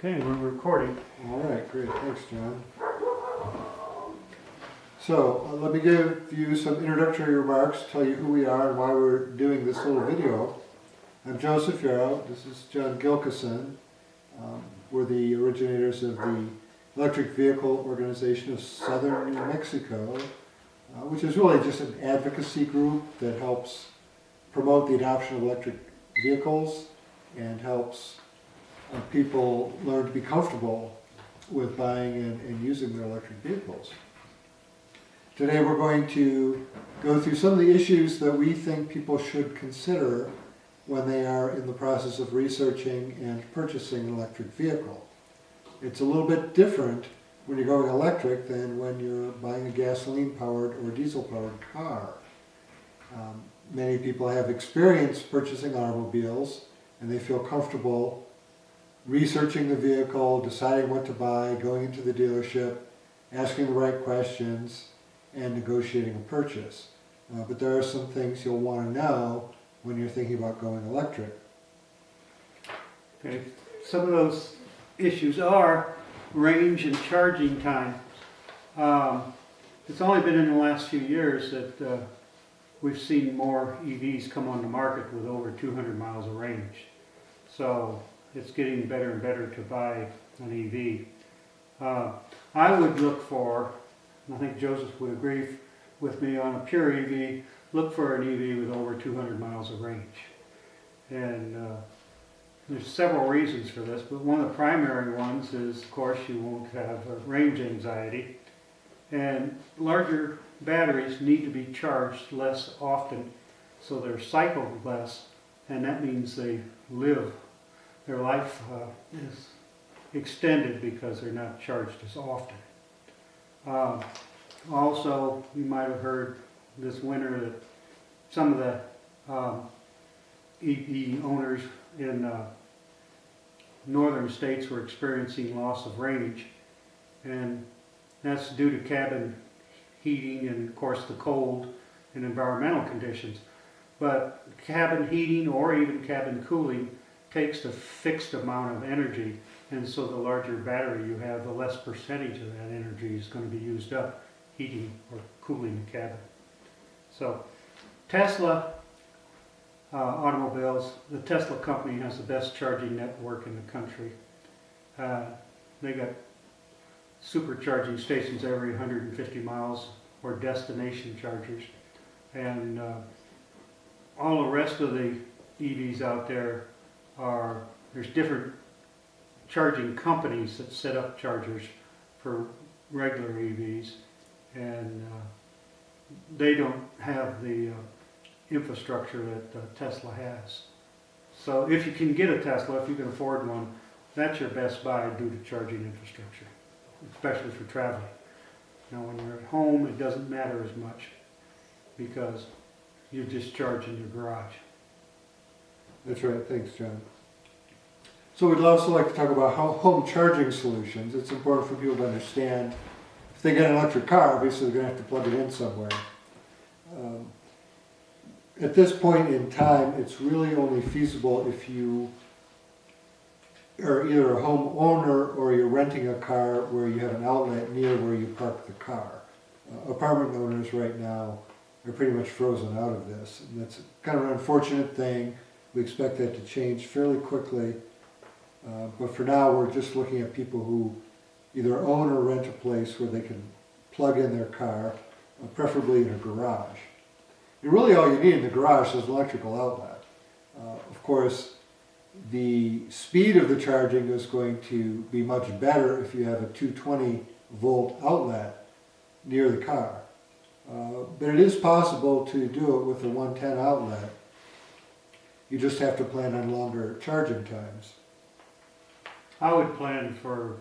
Okay, we're recording. All right, great. Thanks, John. So let me give you some introductory remarks, tell you who we are and why we're doing this little video. I'm Joseph Yarrow. This is John Gilkison. We're the originators of the Electric Vehicle Organization of Southern New Mexico, which is really just an advocacy group that helps promote the adoption of electric vehicles and helps people learn to be comfortable with buying and using their electric vehicles. Today we're going to go through some of the issues that we think people should consider when they are in the process of researching and purchasing an electric vehicle. It's a little bit different when you're going electric than when you're buying a gasoline-powered or diesel-powered car. Many people have experience purchasing automobiles and they feel comfortable researching the vehicle, deciding what to buy, going into the dealership, asking the right questions, and negotiating a purchase. But there are some things you'll want to know when you're thinking about going electric. Okay, some of those issues are range and charging time. It's only been in the last few years that we've seen more EVs come on the market with over 200 miles of range. So it's getting better and better to buy an EV. I would look for, and I think Joseph would agree with me on a pure EV, look for an EV with over 200 miles of range. And there's several reasons for this, but one of the primary ones is, of course, you won't have range anxiety. And larger batteries need to be charged less often, so they're cycled less, and that means they live. Their life is extended because they're not charged as often. Also, you might have heard this winter that some of the EV owners in northern states were experiencing loss of range, and that's due to cabin heating and, of course, the cold and environmental conditions. But cabin heating or even cabin cooling takes a fixed amount of energy, and so the larger battery you have, the less percentage of that energy is going to be used up heating or cooling the cabin. So Tesla automobiles, the Tesla company has the best charging network in the country. They got supercharging stations every 150 miles or destination chargers, and all the rest of the EVs out there there's different charging companies that set up chargers for regular EVs, and they don't have the infrastructure that Tesla has. So if you can get a Tesla, if you can afford one, that's your best buy due to charging infrastructure, especially for traveling. Now when you're at home, it doesn't matter as much because you just charge in your garage. That's right. Thanks, John. So we'd also like to talk about home charging solutions. It's important for people to understand if they get an electric car, obviously they're going to have to plug it in somewhere. At this point in time, it's really only feasible if you are either a homeowner or you're renting a car where you have an outlet near where you park the car. Apartment owners right now are pretty much frozen out of this, and that's kind of an unfortunate thing. We expect that to change fairly quickly, but for now we're just looking at people who either own or rent a place where they can plug in their car, preferably in a garage. And really all you need in the garage is an electrical outlet. Of course, the speed of the charging is going to be much better if you have a 220 volt outlet near the car. But it is possible to do it with a 110 outlet. You just have to plan on longer charging times. I would plan for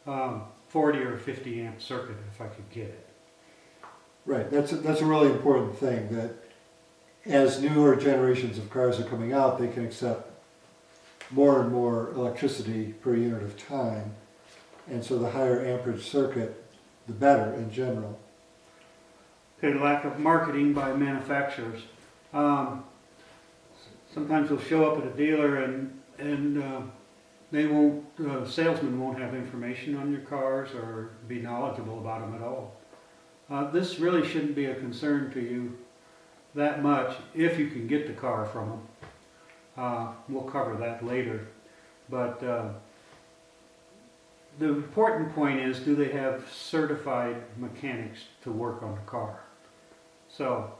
40 or 50 amp circuit if I could get it. Right, that's a really important thing, that as newer generations of cars are coming out, they can accept more and more electricity per unit of time, and so the higher amperage circuit, the better in general. Okay, lack of marketing by manufacturers. Sometimes they'll show up at a dealer and they won't, salesmen won't have information on your cars or be knowledgeable about them at all. This really shouldn't be a concern to you that much if you can get the car from them. We'll cover that later. But the important point is, do they have certified mechanics to work on the car? So,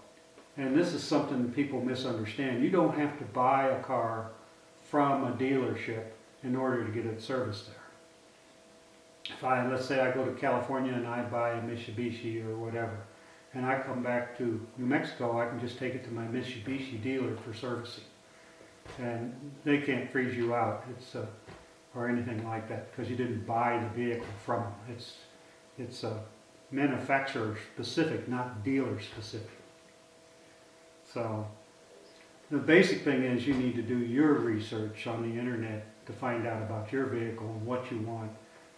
and this is something people misunderstand. You don't have to buy a car from a dealership in order to get it serviced there. Let's say I go to California and I buy a Mitsubishi or whatever, and I come back to New Mexico, I can just take it to my Mitsubishi dealer for servicing. And they can't freeze you out, or anything like that, because you didn't buy the vehicle from them. It's manufacturer specific, not dealer specific. So the basic thing is you need to do your research on the internet to find out about your vehicle and what you want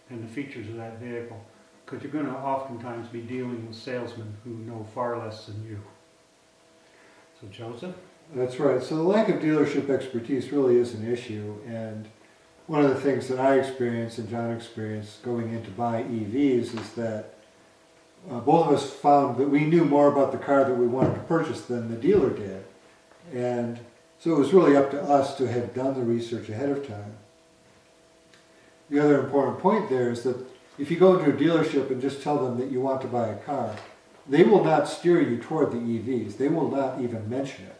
and the features of that vehicle, because you're going to oftentimes be dealing with salesmen who know far less than you. So Joseph? That's right. So the lack of dealership expertise really is an issue, and one of the things that I experienced and John experienced going in to buy EVs is that both of us found that we knew more about the car that we wanted to purchase than the dealer did. And so it was really up to us to have done the research ahead of time. The other important point there is that if you go into a dealership and just tell them that you want to buy a car, they will not steer you toward the EVs. They will not even mention it.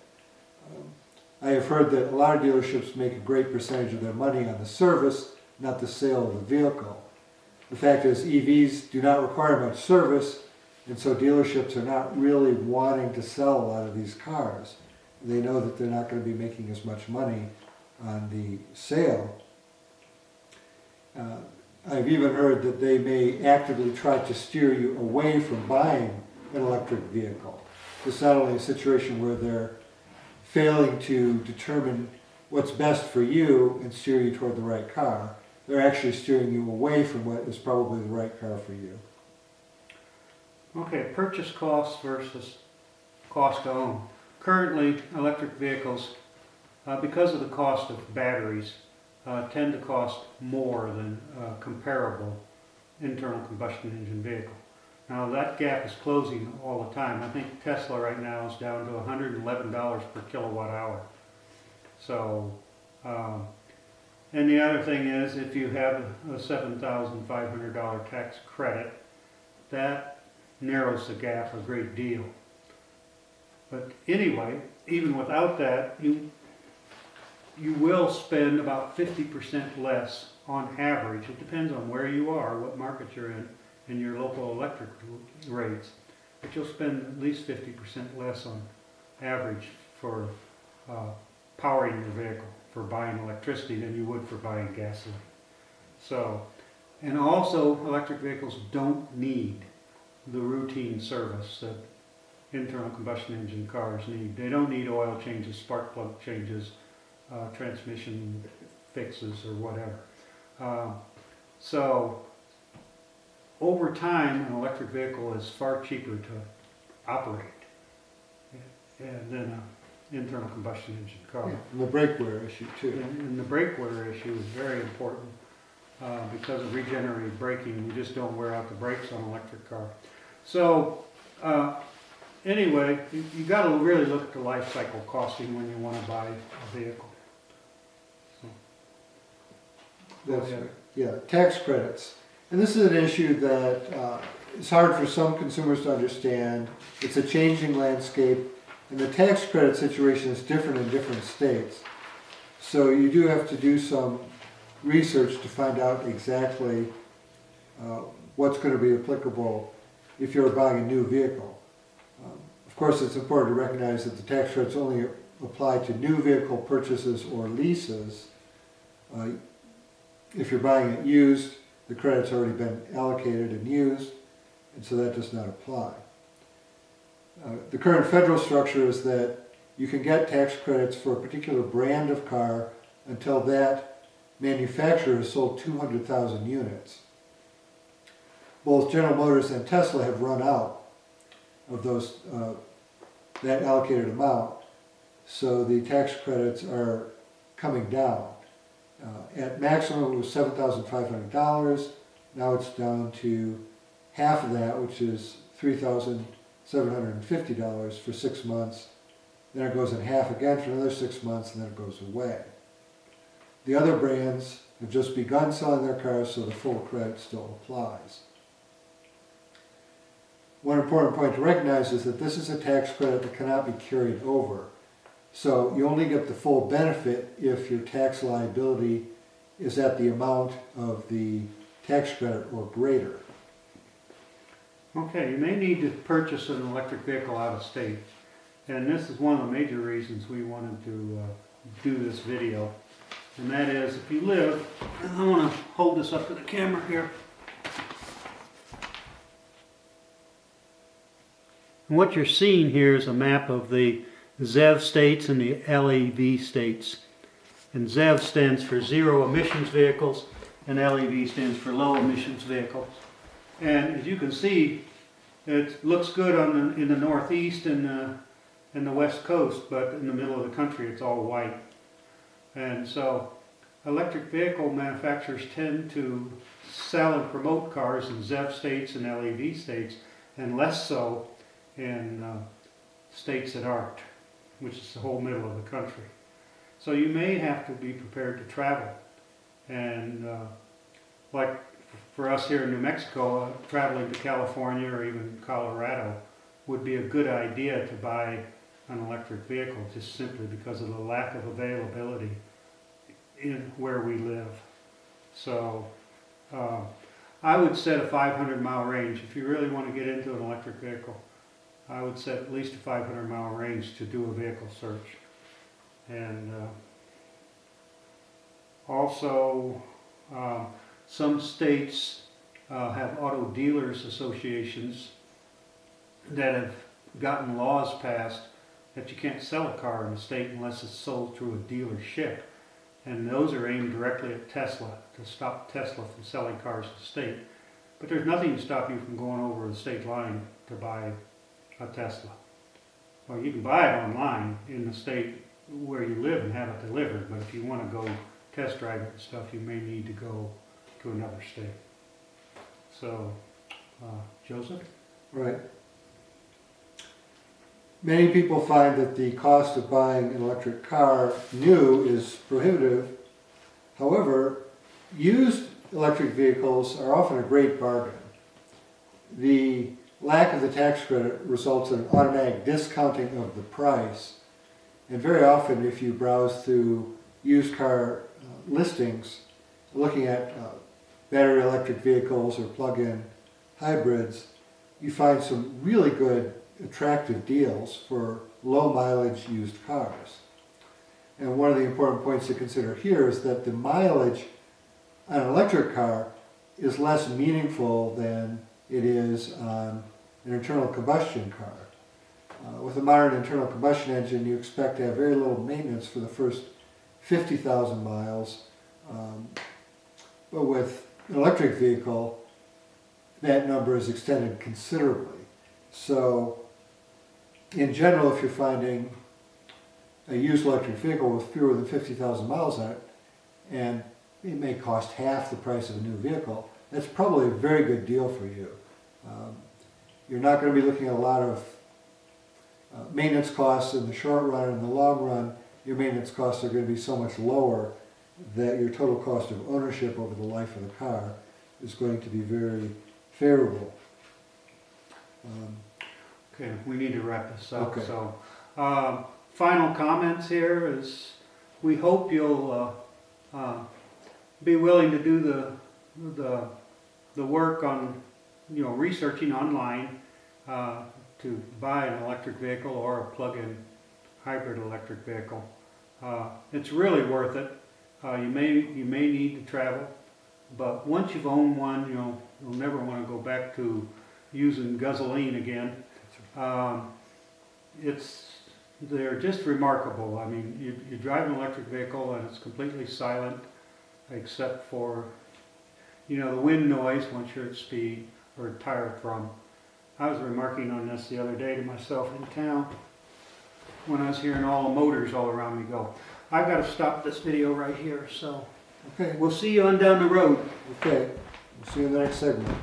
I have heard that a lot of dealerships make a great percentage of their money on the service, not the sale of the vehicle. The fact is, EVs do not require much service, and so dealerships are not really wanting to sell a lot of these cars. They know that they're not going to be making as much money on the sale. I've even heard that they may actively try to steer you away from buying an electric vehicle. It's not only a situation where they're failing to determine what's best for you and steer you toward the right car, they're actually steering you away from what is probably the right car for you. Okay, purchase cost versus cost to own. Currently, electric vehicles, because of the cost of batteries, tend to cost more than a comparable internal combustion engine vehicle. Now that gap is closing all the time. I think Tesla right now is down to $111 per kilowatt hour. So, and the other thing is, if you have a $7,500 tax credit, that narrows the gap a great deal. But anyway, even without that, you will spend about 50% less on average. It depends on where you are, what market you're in, and your local electric rates. But you'll spend at least 50% less on average for powering your vehicle, for buying electricity, than you would for buying gasoline. So, and also electric vehicles don't need the routine service that internal combustion engine cars need. They don't need oil changes, spark plug changes, transmission fixes or whatever. So over time, an electric vehicle is far cheaper to operate than an internal combustion engine car. Yeah, and the brake wear issue too. And the brake wear issue is very important because of regenerative braking. You just don't wear out the brakes on an electric car. So anyway, you got to really look at the life cycle costing when you want to buy a vehicle. That's right. Yeah, tax credits. And this is an issue that is hard for some consumers to understand. It's a changing landscape, and the tax credit situation is different in different states. So you do have to do some research to find out exactly what's going to be applicable if you're buying a new vehicle. Of course, it's important to recognize that the tax credits only apply to new vehicle purchases or leases. If you're buying it used, the credit's already been allocated and used, and so that does not apply. The current federal structure is that you can get tax credits for a particular brand of car until that manufacturer has sold 200,000 units. Both General Motors and Tesla have run out of those that allocated amount, so the tax credits are coming down. At maximum, it was $7,500. Now it's down to half of that, which is $3,750 for 6 months. Then it goes in half again for another 6 months, and then it goes away. The other brands have just begun selling their cars, so the full credit still applies. One important point to recognize is that this is a tax credit that cannot be carried over. So you only get the full benefit if your tax liability is at the amount of the tax credit or greater. Okay, you may need to purchase an electric vehicle out of state. And this is one of the major reasons we wanted to do this video. And that is, if you live, and I want to hold this up to the camera here. And what you're seeing here is a map of the ZEV states and the LEV states. And ZEV stands for zero emissions vehicles, and LEV stands for low emissions vehicles. And as you can see, it looks good in the northeast and the west coast, but in the middle of the country it's all white. And so electric vehicle manufacturers tend to sell and promote cars in ZEV states and LEV states, and less so in states that aren't, which is the whole middle of the country. So you may have to be prepared to travel. And like for us here in New Mexico, traveling to California or even Colorado would be a good idea to buy an electric vehicle, just simply because of the lack of availability in where we live. So I would set a 500-mile range. If you really want to get into an electric vehicle, I would set at least a 500-mile range to do a vehicle search. And also, some states have auto dealers associations that have gotten laws passed that you can't sell a car in the state unless it's sold through a dealership. And those are aimed directly at Tesla, to stop Tesla from selling cars in the state. But there's nothing to stop you from going over the state line to buy a Tesla. Well, you can buy it online in the state where you live and have it delivered, but if you want to go test drive it and stuff, you may need to go to another state. So, Joseph? Right. Many people find that the cost of buying an electric car new is prohibitive. However, used electric vehicles are often a great bargain. The lack of the tax credit results in an automatic discounting of the price. And very often, if you browse through used car listings, looking at battery electric vehicles or plug-in hybrids, you find some really good attractive deals for low mileage used cars. And one of the important points to consider here is that the mileage on an electric car is less meaningful than it is on an internal combustion car. With a modern internal combustion engine, you expect to have very little maintenance for the first 50,000 miles. But with an electric vehicle, that number is extended considerably. So, in general, if you're finding a used electric vehicle with fewer than 50,000 miles on it, and it may cost half the price of a new vehicle, that's probably a very good deal for you. You're not going to be looking at a lot of maintenance costs in the short run. In the long run, your maintenance costs are going to be so much lower that your total cost of ownership over the life of the car is going to be very favorable. Okay, we need to wrap this up. Okay. So, final comments here is we hope you'll be willing to do the work on, researching online to buy an electric vehicle or a plug-in hybrid electric vehicle. It's really worth it. You may need to travel, but once you've owned one, you'll never want to go back to using gasoline again. They're just remarkable. I mean, you drive an electric vehicle and it's completely silent, except for, the wind noise once you're at speed, or a tire thrum. I was remarking on this the other day to myself in town when I was hearing all the motors all around me go. I've got to stop this video right here, so Okay, We'll see you on down the road. okay. We'll see you in the next segment.